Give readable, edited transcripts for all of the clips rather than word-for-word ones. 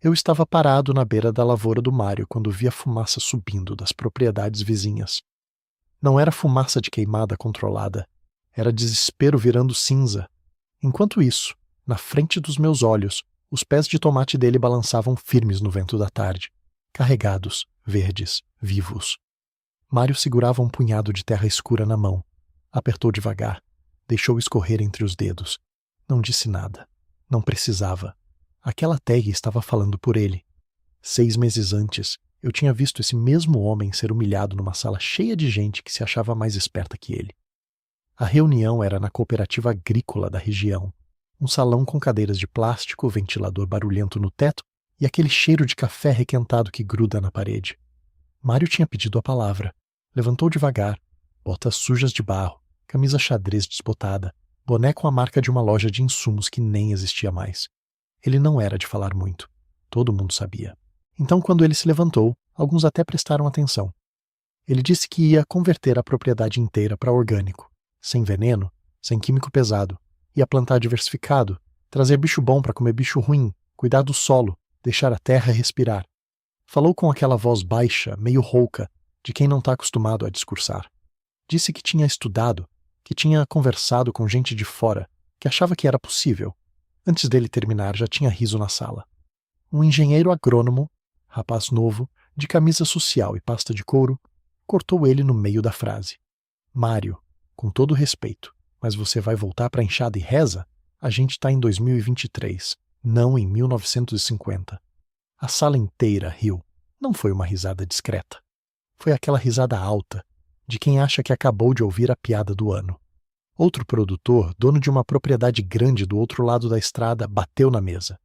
Eu estava parado na beira da lavoura do Mário quando vi a fumaça subindo das propriedades vizinhas. Não era fumaça de queimada controlada, era desespero virando cinza. Enquanto isso, na frente dos meus olhos, os pés de tomate dele balançavam firmes no vento da tarde, carregados, verdes, vivos. Mário segurava um punhado de terra escura na mão. Apertou devagar, deixou escorrer entre os dedos. Não disse nada. Não precisava. Aquela terra estava falando por ele. 6 meses antes, eu tinha visto esse mesmo homem ser humilhado numa sala cheia de gente que se achava mais esperta que ele. A reunião era na cooperativa agrícola da região. Um salão com cadeiras de plástico, ventilador barulhento no teto e aquele cheiro de café requentado que gruda na parede. Mário tinha pedido a palavra. Levantou devagar, botas sujas de barro, camisa xadrez desbotada, boné com a marca de uma loja de insumos que nem existia mais. Ele não era de falar muito. Todo mundo sabia. Então, quando ele se levantou, alguns até prestaram atenção. Ele disse que ia converter a propriedade inteira para orgânico, sem veneno, sem químico pesado, ia plantar diversificado, trazer bicho bom para comer bicho ruim, cuidar do solo, deixar a terra respirar. Falou com aquela voz baixa, meio rouca, de quem não está acostumado a discursar. Disse que tinha estudado, que tinha conversado com gente de fora, que achava que era possível. Antes dele terminar, já tinha riso na sala. Um engenheiro agrônomo, rapaz novo, de camisa social e pasta de couro, cortou ele no meio da frase. Mário, com todo respeito, mas você vai voltar para a enxada e reza? A gente está em 2023, não em 1950. A sala inteira riu. Não foi uma risada discreta. Foi aquela risada alta, de quem acha que acabou de ouvir a piada do ano. Outro produtor, dono de uma propriedade grande do outro lado da estrada, bateu na mesa.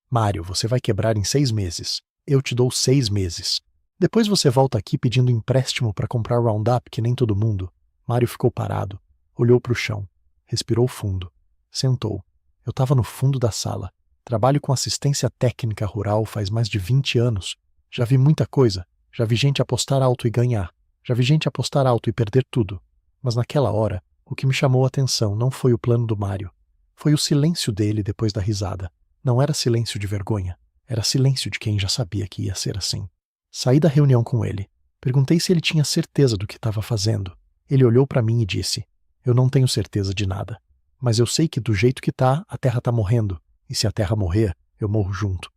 Mário, você vai quebrar em 6 meses. Eu te dou 6 meses. Depois você volta aqui pedindo empréstimo para comprar Roundup, que nem todo mundo. Mário ficou parado, olhou para o chão, respirou fundo, sentou. Eu estava no fundo da sala. Trabalho com assistência técnica rural faz mais de 20 anos. Já vi muita coisa. Já vi gente apostar alto e ganhar. Já vi gente apostar alto e perder tudo. Mas naquela hora, o que me chamou a atenção não foi o plano do Mário. Foi o silêncio dele depois da risada. Não era silêncio de vergonha. Era silêncio de quem já sabia que ia ser assim. Saí da reunião com ele. Perguntei se ele tinha certeza do que estava fazendo. Ele olhou para mim e disse: eu não tenho certeza de nada. Mas eu sei que do jeito que tá, a terra tá morrendo. E se a terra morrer, eu morro junto.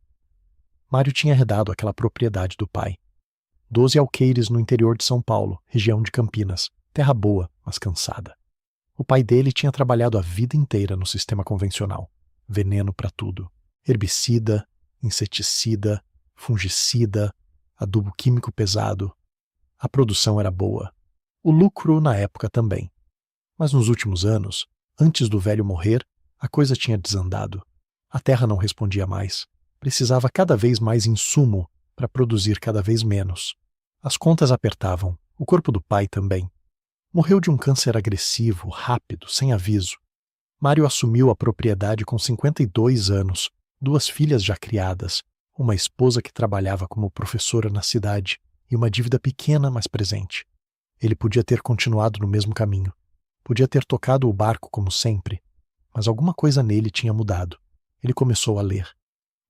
Mário tinha herdado aquela propriedade do pai. 12 alqueires no interior de São Paulo, região de Campinas. Terra boa, mas cansada. O pai dele tinha trabalhado a vida inteira no sistema convencional. Veneno para tudo. Herbicida, inseticida, fungicida, adubo químico pesado. A produção era boa. O lucro na época também. Mas nos últimos anos, antes do velho morrer, a coisa tinha desandado. A terra não respondia mais. Precisava cada vez mais insumo para produzir cada vez menos. As contas apertavam. O corpo do pai também. Morreu de um câncer agressivo, rápido, sem aviso. Mário assumiu a propriedade com 52 anos, 2 filhas já criadas, uma esposa que trabalhava como professora na cidade e uma dívida pequena, mas presente. Ele podia ter continuado no mesmo caminho. Podia ter tocado o barco como sempre, mas alguma coisa nele tinha mudado. Ele começou a ler.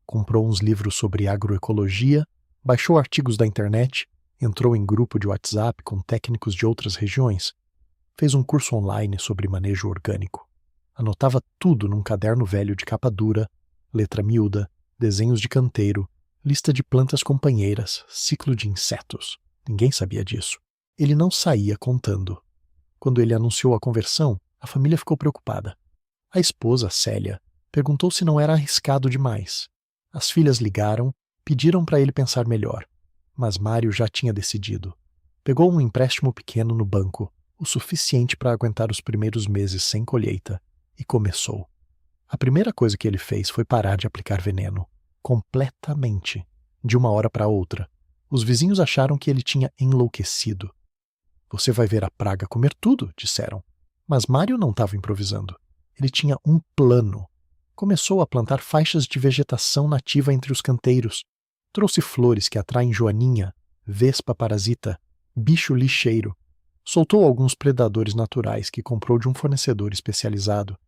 Comprou uns livros sobre agroecologia, baixou artigos da internet, entrou em grupo de WhatsApp com técnicos de outras regiões, fez um curso online sobre manejo orgânico. Anotava tudo num caderno velho de capa dura, letra miúda, desenhos de canteiro, lista de plantas companheiras, ciclo de insetos. Ninguém sabia disso. Ele não saía contando. Quando ele anunciou a conversão, a família ficou preocupada. A esposa, Célia, perguntou se não era arriscado demais. As filhas ligaram, pediram para ele pensar melhor. Mas Mário já tinha decidido. Pegou um empréstimo pequeno no banco, o suficiente para aguentar os primeiros meses sem colheita, e começou. A primeira coisa que ele fez foi parar de aplicar veneno. Completamente. De uma hora para outra. Os vizinhos acharam que ele tinha enlouquecido. Você vai ver a praga comer tudo, disseram. Mas Mário não estava improvisando. Ele tinha um plano. Começou a plantar faixas de vegetação nativa entre os canteiros. Trouxe flores que atraem joaninha, vespa parasita, bicho lixeiro. Soltou alguns predadores naturais que comprou de um fornecedor especializado.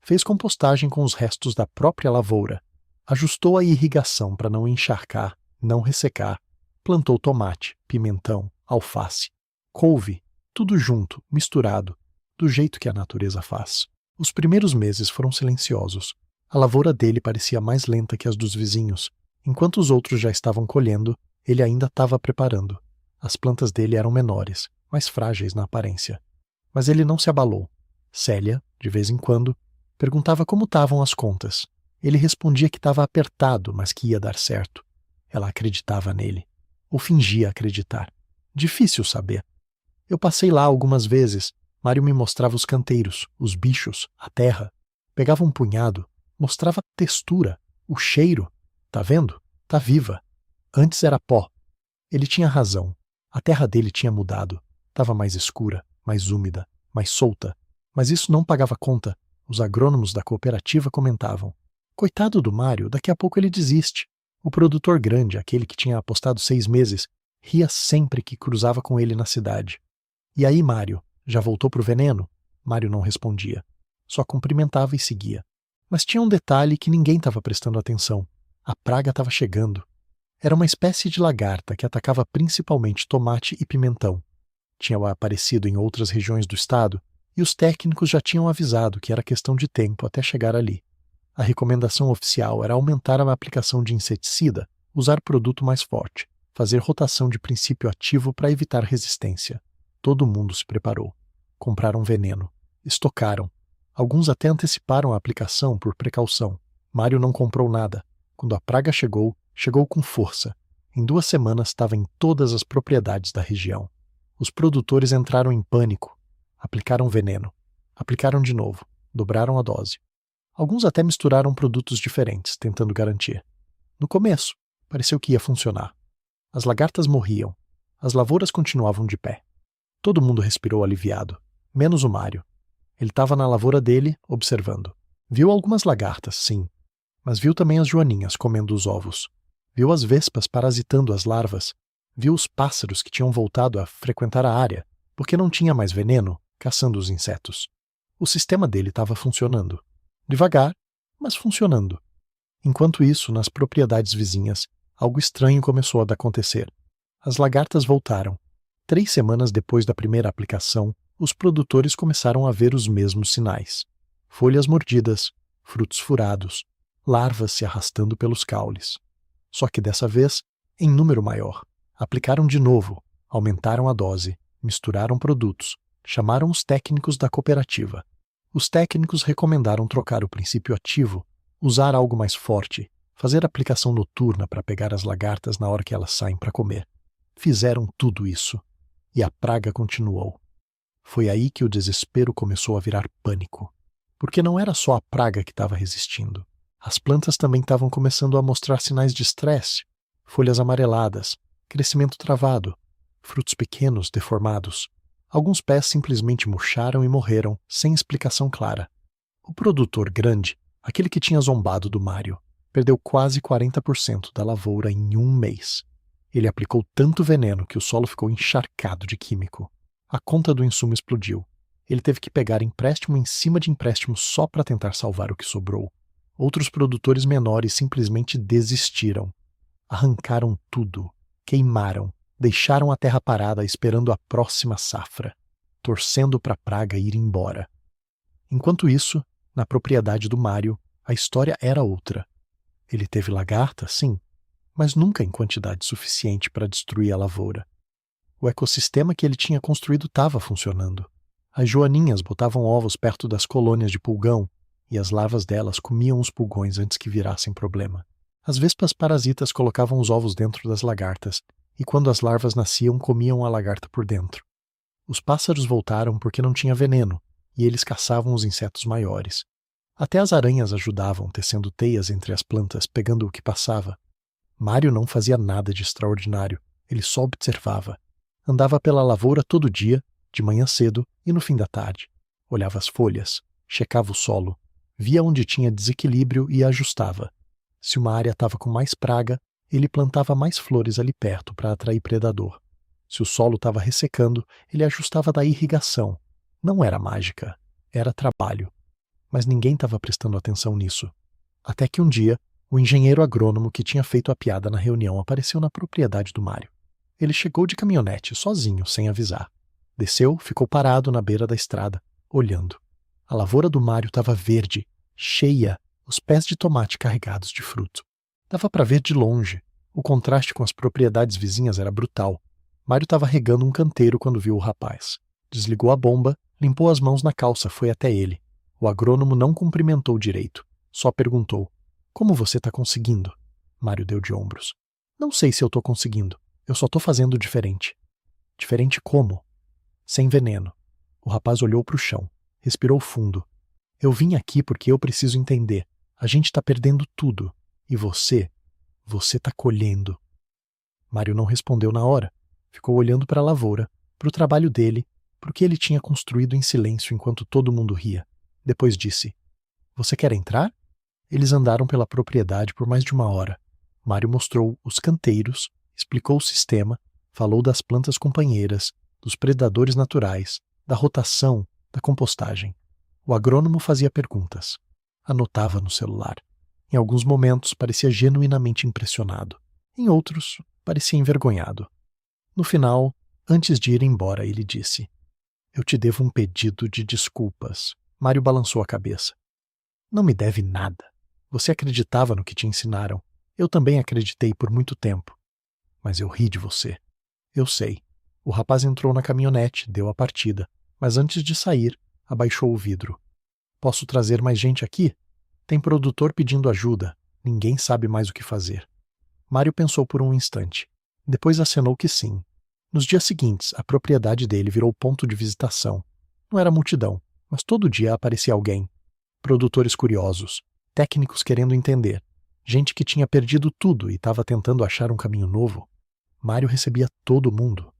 Fez compostagem com os restos da própria lavoura. Ajustou a irrigação para não encharcar, não ressecar. Plantou tomate, pimentão, alface, couve, tudo junto, misturado, do jeito que a natureza faz. Os primeiros meses foram silenciosos. A lavoura dele parecia mais lenta que as dos vizinhos. Enquanto os outros já estavam colhendo, ele ainda estava preparando. As plantas dele eram menores, mais frágeis na aparência. Mas ele não se abalou. Célia, de vez em quando, perguntava como estavam as contas. Ele respondia que estava apertado, mas que ia dar certo. Ela acreditava nele. Ou fingia acreditar. Difícil saber. Eu passei lá algumas vezes. Mário me mostrava os canteiros, os bichos, a terra. Pegava um punhado, mostrava a textura, o cheiro. Tá vendo? Tá viva. Antes era pó. Ele tinha razão. A terra dele tinha mudado. Estava mais escura, mais úmida, mais solta. Mas isso não pagava conta. Os agrônomos da cooperativa comentavam. Coitado do Mário, daqui a pouco ele desiste. O produtor grande, aquele que tinha apostado 6 meses, ria sempre que cruzava com ele na cidade. E aí, Mário, já voltou pro veneno? Mário não respondia. Só cumprimentava e seguia. Mas tinha um detalhe que ninguém estava prestando atenção. A praga estava chegando. Era uma espécie de lagarta que atacava principalmente tomate e pimentão. Tinha aparecido em outras regiões do estado e os técnicos já tinham avisado que era questão de tempo até chegar ali. A recomendação oficial era aumentar a aplicação de inseticida, usar produto mais forte, fazer rotação de princípio ativo para evitar resistência. Todo mundo se preparou. Compraram veneno. Estocaram. Alguns até anteciparam a aplicação por precaução. Mário não comprou nada. Quando a praga chegou, chegou com força. Em 2 semanas estava em todas as propriedades da região. Os produtores entraram em pânico. Aplicaram veneno. Aplicaram de novo. Dobraram a dose. Alguns até misturaram produtos diferentes, tentando garantir. No começo, pareceu que ia funcionar. As lagartas morriam. As lavouras continuavam de pé. Todo mundo respirou aliviado, menos o Mário. Ele estava na lavoura dele, observando. Viu algumas lagartas, sim, mas viu também as joaninhas comendo os ovos. Viu as vespas parasitando as larvas. Viu os pássaros que tinham voltado a frequentar a área, porque não tinha mais veneno, caçando os insetos. O sistema dele estava funcionando. Devagar, mas funcionando. Enquanto isso, nas propriedades vizinhas, algo estranho começou a acontecer. As lagartas voltaram. 3 semanas depois da primeira aplicação, os produtores começaram a ver os mesmos sinais. Folhas mordidas, frutos furados, larvas se arrastando pelos caules. Só que dessa vez, em número maior. Aplicaram de novo, aumentaram a dose, misturaram produtos, chamaram os técnicos da cooperativa. Os técnicos recomendaram trocar o princípio ativo, usar algo mais forte, fazer aplicação noturna para pegar as lagartas na hora que elas saem para comer. Fizeram tudo isso. E a praga continuou. Foi aí que o desespero começou a virar pânico. Porque não era só a praga que estava resistindo. As plantas também estavam começando a mostrar sinais de estresse. Folhas amareladas, crescimento travado, frutos pequenos deformados. Alguns pés simplesmente murcharam e morreram, sem explicação clara. O produtor grande, aquele que tinha zombado do Mário, perdeu quase 40% da lavoura em 1 mês. Ele aplicou tanto veneno que o solo ficou encharcado de químico. A conta do insumo explodiu. Ele teve que pegar empréstimo em cima de empréstimo só para tentar salvar o que sobrou. Outros produtores menores simplesmente desistiram. Arrancaram tudo, queimaram, deixaram a terra parada esperando a próxima safra, torcendo para a praga ir embora. Enquanto isso, na propriedade do Mário, a história era outra. Ele teve lagarta, sim, mas nunca em quantidade suficiente para destruir a lavoura. O ecossistema que ele tinha construído estava funcionando. As joaninhas botavam ovos perto das colônias de pulgão e as larvas delas comiam os pulgões antes que virassem problema. As vespas parasitas colocavam os ovos dentro das lagartas e quando as larvas nasciam comiam a lagarta por dentro. Os pássaros voltaram porque não tinha veneno e eles caçavam os insetos maiores. Até as aranhas ajudavam, tecendo teias entre as plantas, pegando o que passava. Mário não fazia nada de extraordinário, ele só observava. Andava pela lavoura todo dia, de manhã cedo e no fim da tarde. Olhava as folhas, checava o solo, via onde tinha desequilíbrio e ajustava. Se uma área estava com mais praga, ele plantava mais flores ali perto para atrair predador. Se o solo estava ressecando, ele ajustava da irrigação. Não era mágica, era trabalho. Mas ninguém estava prestando atenção nisso. Até que um dia, O engenheiro agrônomo que tinha feito a piada na reunião apareceu na propriedade do Mário. Ele chegou de caminhonete, sozinho, sem avisar. Desceu, ficou parado na beira da estrada, olhando. A lavoura do Mário estava verde, cheia, os pés de tomate carregados de fruto. Dava para ver de longe. O contraste com as propriedades vizinhas era brutal. Mário estava regando um canteiro quando viu o rapaz. Desligou a bomba, limpou as mãos na calça, foi até ele. O agrônomo não cumprimentou direito. Só perguntou: "Como você está conseguindo?" Mário deu de ombros. "Não sei se eu estou conseguindo. Eu só estou fazendo diferente." "Diferente como?" "Sem veneno." O rapaz olhou para o chão. Respirou fundo. "Eu vim aqui porque eu preciso entender. A gente está perdendo tudo. E você está colhendo." Mário não respondeu na hora. Ficou olhando para a lavoura, para o trabalho dele, para o que ele tinha construído em silêncio enquanto todo mundo ria. Depois disse: "Você quer entrar?" Eles andaram pela propriedade por mais de 1 hora. Mário mostrou os canteiros, explicou o sistema, falou das plantas companheiras, dos predadores naturais, da rotação, da compostagem. O agrônomo fazia perguntas. Anotava no celular. Em alguns momentos parecia genuinamente impressionado. Em outros, parecia envergonhado. No final, antes de ir embora, ele disse: "Eu te devo um pedido de desculpas." Mário balançou a cabeça. "Não me deve nada. Você acreditava no que te ensinaram. Eu também acreditei por muito tempo. Mas eu ri de você." "Eu sei." O rapaz entrou na caminhonete, deu a partida, mas antes de sair, abaixou o vidro. "Posso trazer mais gente aqui? Tem produtor pedindo ajuda. Ninguém sabe mais o que fazer." Mário pensou por um instante. Depois acenou que sim. Nos dias seguintes, a propriedade dele virou ponto de visitação. Não era multidão, mas todo dia aparecia alguém. Produtores curiosos, técnicos querendo entender, gente que tinha perdido tudo e estava tentando achar um caminho novo. Mário recebia todo mundo.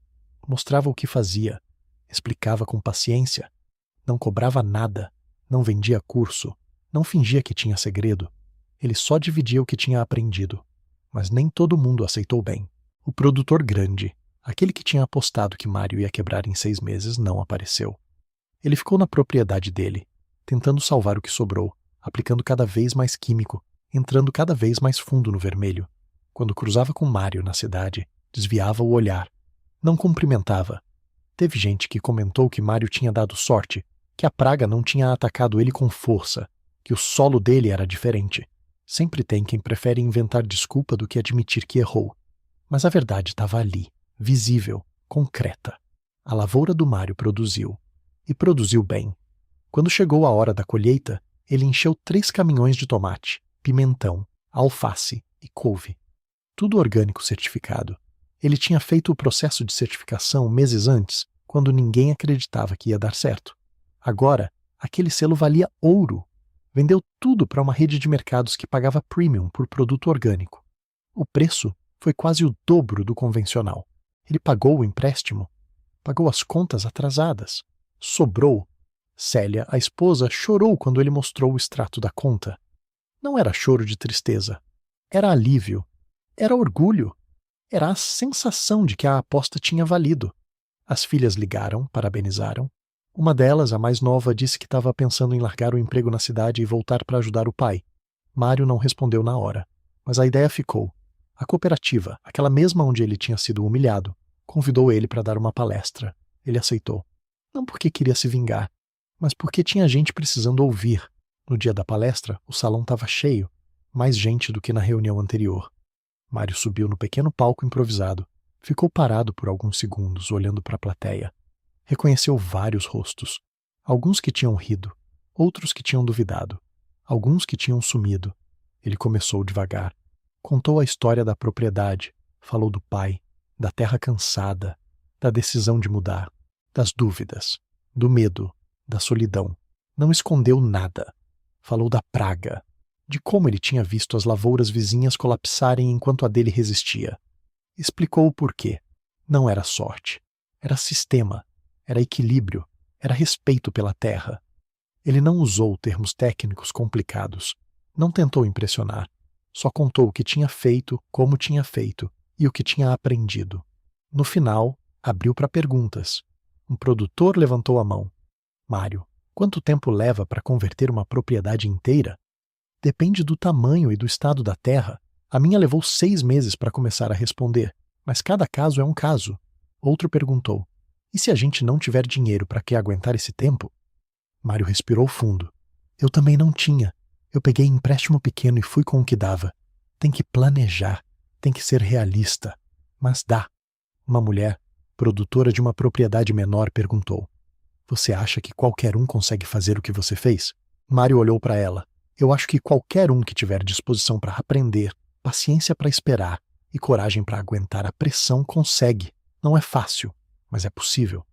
Mostrava o que fazia. Explicava com paciência. Não cobrava nada. Não vendia curso. Não fingia que tinha segredo. Ele só dividia o que tinha aprendido. Mas nem todo mundo aceitou bem. O produtor grande, aquele que tinha apostado que Mário ia quebrar em 6 meses, não apareceu. Ele ficou na propriedade dele, tentando salvar o que sobrou, aplicando cada vez mais químico, entrando cada vez mais fundo no vermelho. Quando cruzava com Mário na cidade, desviava o olhar. Não cumprimentava. Teve gente que comentou que Mário tinha dado sorte, que a praga não tinha atacado ele com força, que o solo dele era diferente. Sempre tem quem prefere inventar desculpa do que admitir que errou. Mas a verdade estava ali, visível, concreta. A lavoura do Mário produziu. E produziu bem. Quando chegou a hora da colheita, ele encheu 3 caminhões de tomate, pimentão, alface e couve. Tudo orgânico certificado. Ele tinha feito o processo de certificação meses antes, quando ninguém acreditava que ia dar certo. Agora, aquele selo valia ouro. Vendeu tudo para uma rede de mercados que pagava premium por produto orgânico. O preço foi quase o dobro do convencional. Ele pagou o empréstimo, pagou as contas atrasadas. Sobrou. Célia, a esposa, chorou quando ele mostrou o extrato da conta. Não era choro de tristeza. Era alívio. Era orgulho. Era a sensação de que a aposta tinha valido. As filhas ligaram, parabenizaram. Uma delas, a mais nova, disse que estava pensando em largar o emprego na cidade e voltar para ajudar o pai. Mário não respondeu na hora, mas a ideia ficou. A cooperativa, aquela mesma onde ele tinha sido humilhado, convidou ele para dar uma palestra. Ele aceitou. Não porque queria se vingar, mas porque tinha gente precisando ouvir. No dia da palestra, o salão estava cheio, mais gente do que na reunião anterior. Mário subiu no pequeno palco improvisado. Ficou parado por alguns segundos, olhando para a plateia. Reconheceu vários rostos. Alguns que tinham rido, outros que tinham duvidado, alguns que tinham sumido. Ele começou devagar. Contou a história da propriedade, falou do pai, da terra cansada, da decisão de mudar, das dúvidas, do medo, da solidão. Não escondeu nada. Falou da praga, de como ele tinha visto as lavouras vizinhas colapsarem enquanto a dele resistia. Explicou o porquê. Não era sorte. Era sistema. Era equilíbrio. Era respeito pela terra. Ele não usou termos técnicos complicados. Não tentou impressionar. Só contou o que tinha feito, como tinha feito e o que tinha aprendido. No final, abriu para perguntas. Um produtor levantou a mão. Mário, quanto tempo leva para converter uma propriedade inteira? Depende do tamanho e do estado da terra. A minha levou 6 meses para começar a responder, mas cada caso é um caso. Outro perguntou: e se a gente não tiver dinheiro, para que aguentar esse tempo? Mário respirou fundo. Eu também não tinha. Eu peguei empréstimo pequeno e fui com o que dava. Tem que planejar, tem que ser realista. Mas dá. Uma mulher, produtora de uma propriedade menor, perguntou: você acha que qualquer um consegue fazer o que você fez? Mário olhou para ela. Eu acho que qualquer um que tiver disposição para aprender, paciência para esperar e coragem para aguentar a pressão consegue. Não é fácil, mas é possível.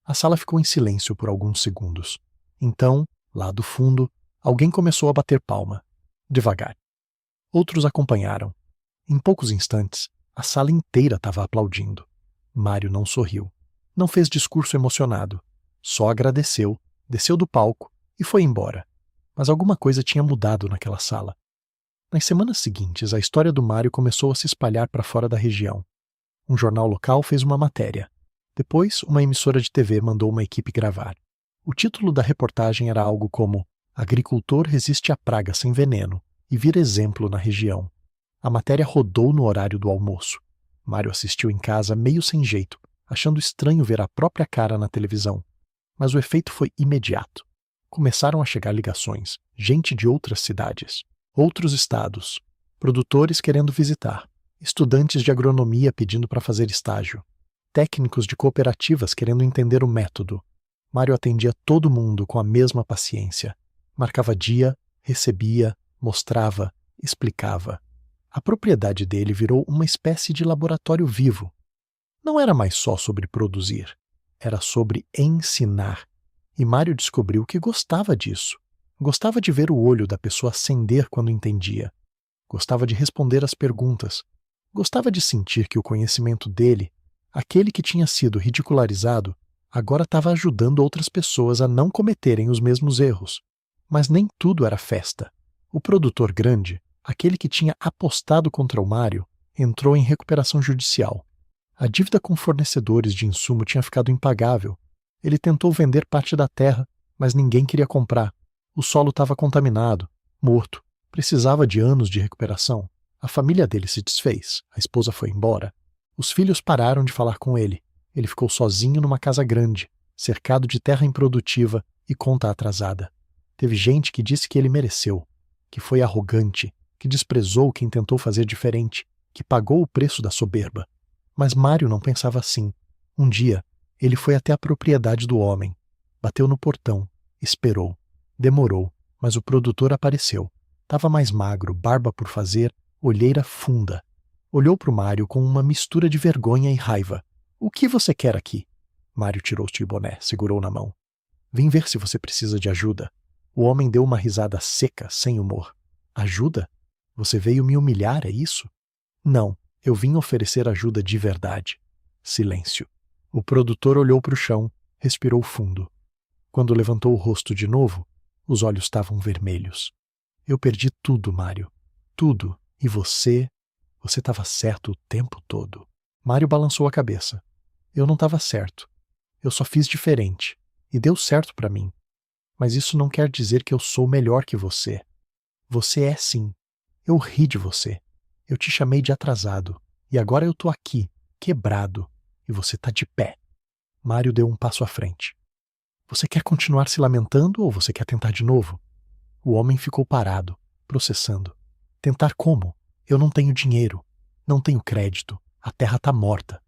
A sala ficou em silêncio por alguns segundos. Então, lá do fundo, alguém começou a bater palma. Devagar. Outros acompanharam. Em poucos instantes, a sala inteira estava aplaudindo. Mário não sorriu. Não fez discurso emocionado. Só agradeceu, desceu do palco e foi embora. Mas alguma coisa tinha mudado naquela sala. Nas semanas seguintes, a história do Mário começou a se espalhar para fora da região. Um jornal local fez uma matéria. Depois, uma emissora de TV mandou uma equipe gravar. O título da reportagem era algo como Agricultor resiste à praga sem veneno e vira exemplo na região. A matéria rodou no horário do almoço. Mário assistiu em casa meio sem jeito, achando estranho ver a própria cara na televisão. Mas o efeito foi imediato. Começaram a chegar ligações, gente de outras cidades, outros estados, produtores querendo visitar, estudantes de agronomia pedindo para fazer estágio, técnicos de cooperativas querendo entender o método. Mário atendia todo mundo com a mesma paciência. Marcava dia, recebia, mostrava, explicava. A propriedade dele virou uma espécie de laboratório vivo. Não era mais só sobre produzir, era sobre ensinar. E Mário descobriu que gostava disso. Gostava de ver o olho da pessoa acender quando entendia. Gostava de responder às perguntas. Gostava de sentir que o conhecimento dele, aquele que tinha sido ridicularizado, agora estava ajudando outras pessoas a não cometerem os mesmos erros. Mas nem tudo era festa. O produtor grande, aquele que tinha apostado contra o Mário, entrou em recuperação judicial. A dívida com fornecedores de insumo tinha ficado impagável. Ele tentou vender parte da terra, mas ninguém queria comprar. O solo estava contaminado, morto, precisava de anos de recuperação. A família dele se desfez, a esposa foi embora. Os filhos pararam de falar com ele. Ele ficou sozinho numa casa grande, cercado de terra improdutiva e conta atrasada. Teve gente que disse que ele mereceu, que foi arrogante, que desprezou quem tentou fazer diferente, que pagou o preço da soberba. Mas Mário não pensava assim. Um dia, ele foi até a propriedade do homem, bateu no portão, esperou, demorou, mas o produtor apareceu. Estava mais magro, barba por fazer, olheira funda. Olhou para o Mário com uma mistura de vergonha e raiva. O que você quer aqui? Mário tirou-se o boné, segurou na mão. Vim ver se você precisa de ajuda. O homem deu uma risada seca, sem humor. Ajuda? Você veio me humilhar, é isso? Não, eu vim oferecer ajuda de verdade. Silêncio. O produtor olhou para o chão, respirou fundo. Quando levantou o rosto de novo, os olhos estavam vermelhos. Eu perdi tudo, Mário. Tudo. E você? Você estava certo o tempo todo. Mário balançou a cabeça. Eu não estava certo. Eu só fiz diferente. E deu certo para mim. Mas isso não quer dizer que eu sou melhor que você. Você é sim. Eu ri de você. Eu te chamei de atrasado. E agora eu tô aqui, quebrado. E você tá de pé. Mário deu um passo à frente. Você quer continuar se lamentando ou você quer tentar de novo? O homem ficou parado, processando. Tentar como? Eu não tenho dinheiro. Não tenho crédito. A terra tá morta.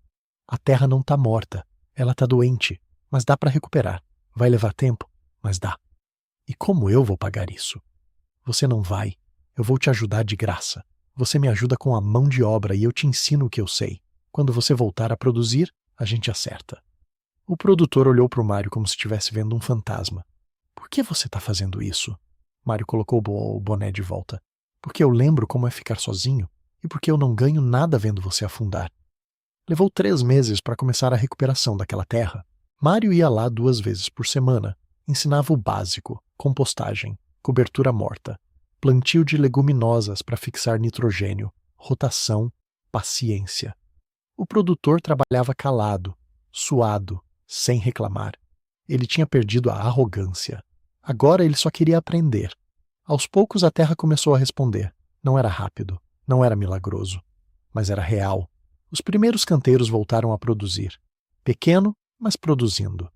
A terra não tá morta. Ela tá doente. Mas dá para recuperar. Vai levar tempo, mas dá. E como eu vou pagar isso? Você não vai. Eu vou te ajudar de graça. Você me ajuda com a mão de obra e eu te ensino o que eu sei. Quando você voltar a produzir, a gente acerta. O produtor olhou para o Mário como se estivesse vendo um fantasma. Por que você está fazendo isso? Mário colocou o boné de volta. Porque eu lembro como é ficar sozinho e porque eu não ganho nada vendo você afundar. Levou 3 meses para começar a recuperação daquela terra. Mário ia lá 2 vezes por semana. Ensinava o básico, compostagem, cobertura morta, plantio de leguminosas para fixar nitrogênio, rotação, paciência. O produtor trabalhava calado, suado, sem reclamar. Ele tinha perdido a arrogância. Agora ele só queria aprender. Aos poucos a terra começou a responder. Não era rápido, não era milagroso, mas era real. Os primeiros canteiros voltaram a produzir. Pequeno, mas produzindo.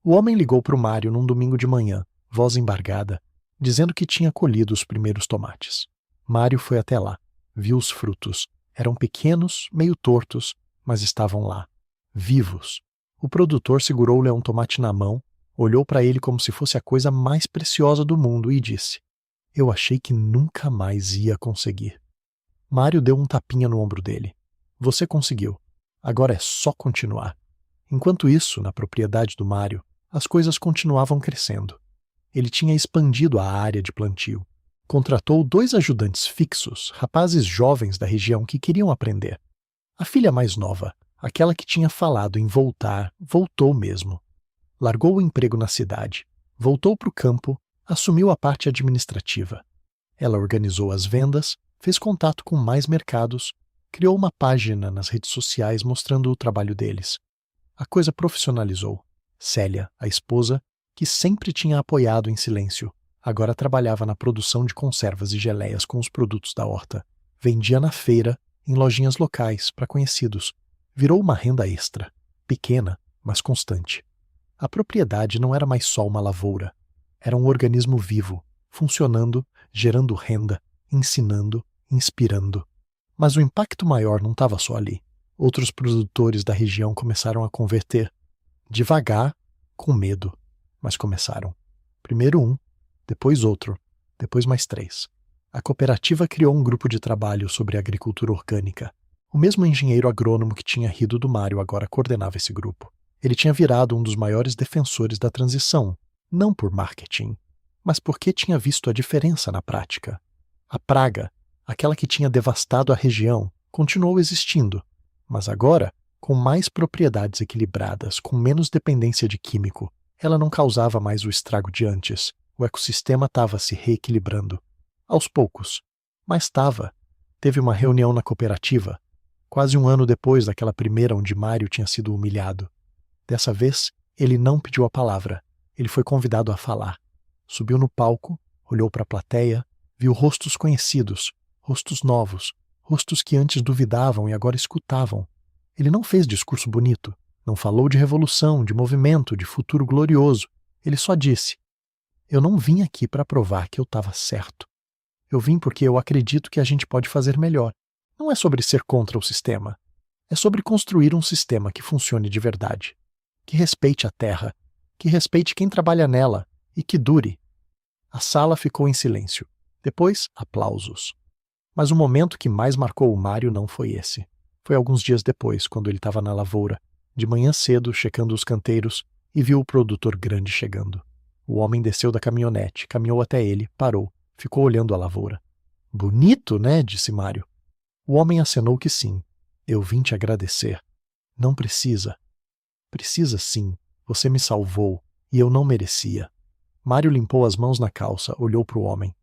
O homem ligou para o Mário num domingo de manhã, voz embargada, dizendo que tinha colhido os primeiros tomates. Mário foi até lá, viu os frutos. Eram pequenos, meio tortos, mas estavam lá, vivos. O produtor segurou-lhe um tomate na mão, olhou para ele como se fosse a coisa mais preciosa do mundo e disse: "Eu achei que nunca mais ia conseguir." Mário deu um tapinha no ombro dele. "Você conseguiu. Agora é só continuar." Enquanto isso, na propriedade do Mário, as coisas continuavam crescendo. Ele tinha expandido a área de plantio. Contratou 2 ajudantes fixos, rapazes jovens da região que queriam aprender. A filha mais nova, aquela que tinha falado em voltar, voltou mesmo. Largou o emprego na cidade, voltou para o campo, assumiu a parte administrativa. Ela organizou as vendas, fez contato com mais mercados, criou uma página nas redes sociais mostrando o trabalho deles. A coisa profissionalizou. Célia, a esposa, que sempre tinha apoiado em silêncio, agora trabalhava na produção de conservas e geleias com os produtos da horta. Vendia na feira, em lojinhas locais, para conhecidos. Virou uma renda extra, pequena, mas constante. A propriedade não era mais só uma lavoura. Era um organismo vivo, funcionando, gerando renda, ensinando, inspirando. Mas o impacto maior não estava só ali. Outros produtores da região começaram a converter. Devagar, com medo, mas começaram. Primeiro um, depois outro, depois mais 3. A cooperativa criou um grupo de trabalho sobre agricultura orgânica. O mesmo engenheiro agrônomo que tinha rido do Mário agora coordenava esse grupo. Ele tinha virado um dos maiores defensores da transição, não por marketing, mas porque tinha visto a diferença na prática. A praga, aquela que tinha devastado a região, continuou existindo, mas agora, com mais propriedades equilibradas, com menos dependência de químico, ela não causava mais o estrago de antes. O ecossistema estava se reequilibrando. Aos poucos. Mas estava. Teve uma reunião na cooperativa, quase um ano depois daquela primeira onde Mário tinha sido humilhado. Dessa vez, ele não pediu a palavra. Ele foi convidado a falar. Subiu no palco, olhou para a plateia, viu rostos conhecidos, rostos novos, rostos que antes duvidavam e agora escutavam. Ele não fez discurso bonito, não falou de revolução, de movimento, de futuro glorioso. Ele só disse: "Eu não vim aqui para provar que eu estava certo. Eu vim porque eu acredito que a gente pode fazer melhor. Não é sobre ser contra o sistema. É sobre construir um sistema que funcione de verdade, que respeite a terra, que respeite quem trabalha nela e que dure." A sala ficou em silêncio. Depois, aplausos. Mas o momento que mais marcou o Mário não foi esse. Foi alguns dias depois, quando ele estava na lavoura, de manhã cedo, checando os canteiros, e viu o produtor grande chegando. O homem desceu da caminhonete, caminhou até ele, parou, ficou olhando a lavoura. "Bonito, né?" disse Mário. O homem acenou que sim. "Eu vim te agradecer." "Não precisa." "Precisa sim. Você me salvou, e eu não merecia." Mário limpou as mãos na calça, olhou para o homem.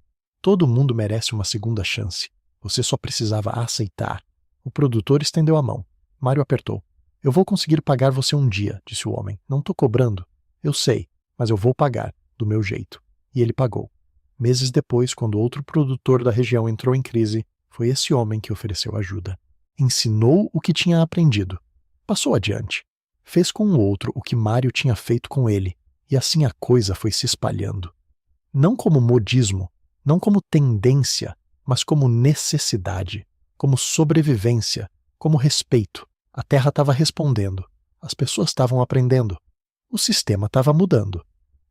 "Todo mundo merece uma segunda chance. Você só precisava aceitar." O produtor estendeu a mão. Mário apertou. "Eu vou conseguir pagar você um dia," disse o homem. "Não estou cobrando." "Eu sei, mas eu vou pagar, do meu jeito." E ele pagou. Meses depois, quando outro produtor da região entrou em crise, foi esse homem que ofereceu ajuda. Ensinou o que tinha aprendido. Passou adiante. Fez com o outro o que Mário tinha feito com ele, e assim a coisa foi se espalhando. Não como modismo, não como tendência, mas como necessidade, como sobrevivência, como respeito. A terra estava respondendo. As pessoas estavam aprendendo. O sistema estava mudando.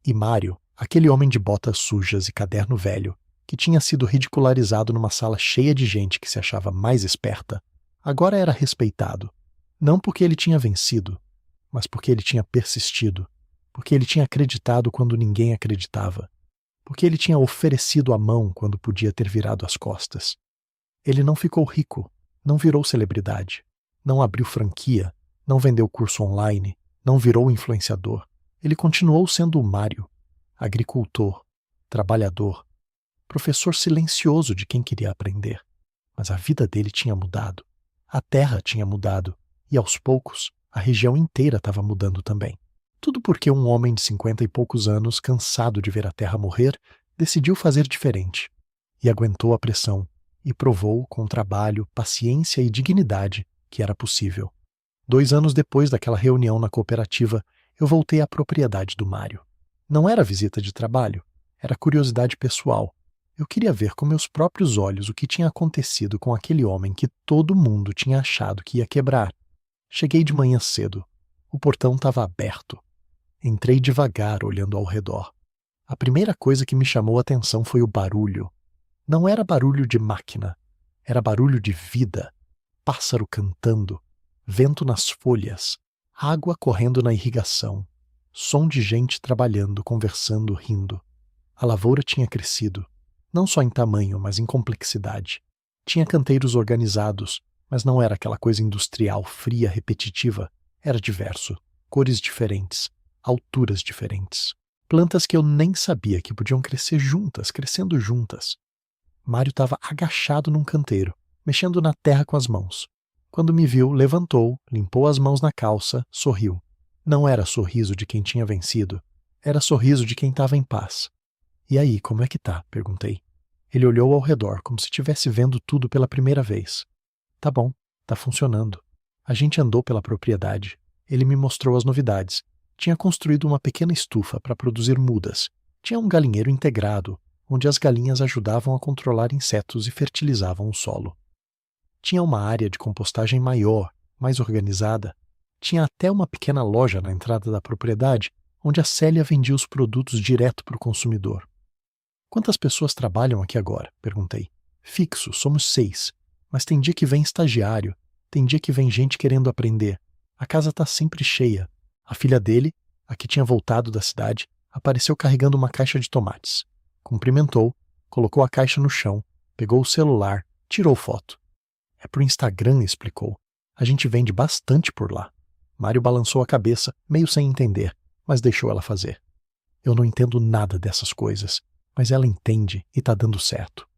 E Mário, aquele homem de botas sujas e caderno velho, que tinha sido ridicularizado numa sala cheia de gente que se achava mais esperta, agora era respeitado. Não porque ele tinha vencido, mas porque ele tinha persistido, porque ele tinha acreditado quando ninguém acreditava, porque ele tinha oferecido a mão quando podia ter virado as costas. Ele não ficou rico, não virou celebridade, não abriu franquia, não vendeu curso online, não virou influenciador. Ele continuou sendo o Mário, agricultor, trabalhador, professor silencioso de quem queria aprender. Mas a vida dele tinha mudado, a terra tinha mudado, e aos poucos a região inteira estava mudando também. Tudo porque um homem de 50 e poucos anos, cansado de ver a terra morrer, Decidiu fazer diferente. E aguentou a pressão. E provou, com trabalho, paciência e dignidade, que era possível. 2 anos depois daquela reunião na cooperativa, eu voltei à propriedade do Mário. Não era visita de trabalho, era curiosidade pessoal. Eu queria ver com meus próprios olhos o que tinha acontecido com aquele homem que todo mundo tinha achado que ia quebrar. Cheguei de manhã cedo. O portão estava aberto. Entrei devagar, olhando ao redor. A primeira coisa que me chamou a atenção foi o barulho. Não era barulho de máquina, era barulho de vida. Pássaro cantando, vento nas folhas, água correndo na irrigação, som de gente trabalhando, conversando, rindo. A lavoura tinha crescido, não só em tamanho, mas em complexidade. Tinha canteiros organizados, mas não era aquela coisa industrial, fria, repetitiva. Era diverso, cores diferentes, alturas diferentes. Plantas que eu nem sabia que podiam crescer juntas, crescendo juntas. Mário estava agachado num canteiro, mexendo na terra com as mãos. Quando me viu, levantou, limpou as mãos na calça, sorriu. Não era sorriso de quem tinha vencido, era sorriso de quem estava em paz. E aí, como é que tá? Perguntei. Ele olhou ao redor, como se estivesse vendo tudo pela primeira vez. Tá bom, tá funcionando. A gente andou pela propriedade. Ele me mostrou as novidades. Tinha construído uma pequena estufa para produzir mudas. Tinha um galinheiro integrado, onde as galinhas ajudavam a controlar insetos e fertilizavam o solo. Tinha uma área de compostagem maior, mais organizada. Tinha até uma pequena loja na entrada da propriedade, onde a Célia vendia os produtos direto para o consumidor. Quantas pessoas trabalham aqui agora? Perguntei. Fixo, somos 6. Mas tem dia que vem estagiário, tem dia que vem gente querendo aprender. A casa está sempre cheia. A filha dele, a que tinha voltado da cidade, apareceu carregando uma caixa de tomates. Cumprimentou, colocou a caixa no chão, pegou o celular, tirou foto. É pro Instagram, explicou. A gente vende bastante por lá. Mário balançou a cabeça, meio sem entender, mas deixou ela fazer. Eu não entendo nada dessas coisas, mas ela entende e tá dando certo.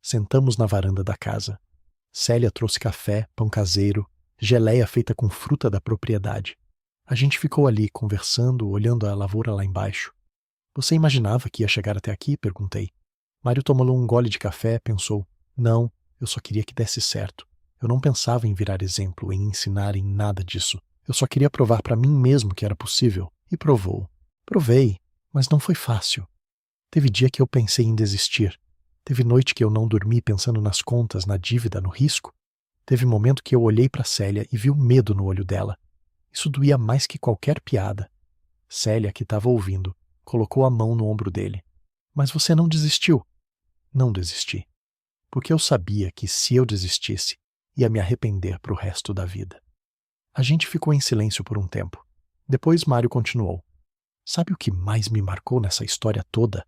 Sentamos na varanda da casa. Célia trouxe café, pão caseiro, geleia feita com fruta da propriedade. A gente ficou ali, conversando, olhando a lavoura lá embaixo. Você imaginava que ia chegar até aqui? Perguntei. Mário tomou um gole de café, pensou. Não, eu só queria que desse certo. Eu não pensava em virar exemplo, em ensinar em nada disso. Eu só queria provar para mim mesmo que era possível. E provou. Provei, mas não foi fácil. Teve dia que eu pensei em desistir. Teve noite que eu não dormi pensando nas contas, na dívida, no risco. Teve momento que eu olhei para Célia e vi o medo no olho dela. Isso doía mais que qualquer piada. Célia, que estava ouvindo, colocou a mão no ombro dele. Mas você não desistiu? Não desisti. Porque eu sabia que se eu desistisse, ia me arrepender para o resto da vida. A gente ficou em silêncio por um tempo. Depois Mário continuou. Sabe o que mais me marcou nessa história toda?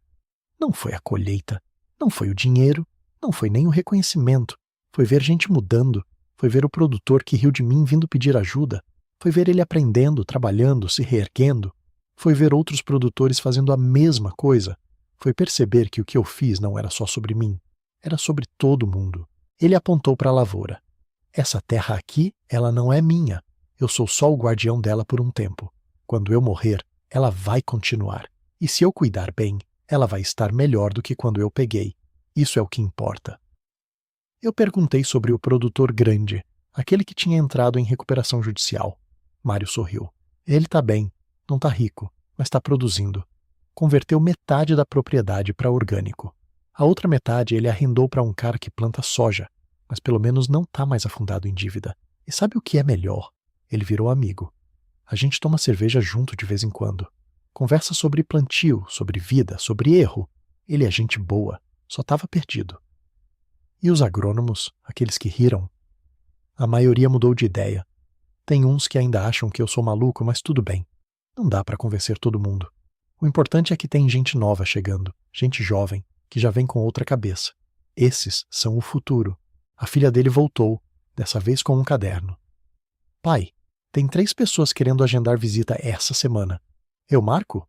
Não foi a colheita, não foi o dinheiro, não foi nem o reconhecimento. Foi ver gente mudando, foi ver o produtor que riu de mim vindo pedir ajuda, foi ver ele aprendendo, trabalhando, se reerguendo, foi ver outros produtores fazendo a mesma coisa, foi perceber que o que eu fiz não era só sobre mim, era sobre todo mundo. Ele apontou para a lavoura. Essa terra aqui, ela não é minha, eu sou só o guardião dela por um tempo. Quando eu morrer, ela vai continuar, e se eu cuidar bem, ela vai estar melhor do que quando eu peguei. Isso é o que importa. Eu perguntei sobre o produtor grande, aquele que tinha entrado em recuperação judicial. Mário sorriu. Ele está bem, não está rico, mas está produzindo. Converteu metade da propriedade para orgânico. A outra metade ele arrendou para um cara que planta soja, mas pelo menos não está mais afundado em dívida. E sabe o que é melhor? Ele virou amigo. A gente toma cerveja junto de vez em quando. Conversa sobre plantio, sobre vida, sobre erro. Ele é gente boa, só estava perdido. E os agrônomos, aqueles que riram? A maioria mudou de ideia. Tem uns que ainda acham que eu sou maluco, mas tudo bem. Não dá para convencer todo mundo. O importante é que tem gente nova chegando, gente jovem, que já vem com outra cabeça. Esses são o futuro. A filha dele voltou, dessa vez com um caderno. Pai, tem 3 pessoas querendo agendar visita essa semana. Eu marco?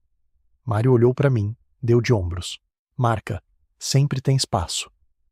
Mário olhou para mim, deu de ombros. Marca, sempre tem espaço.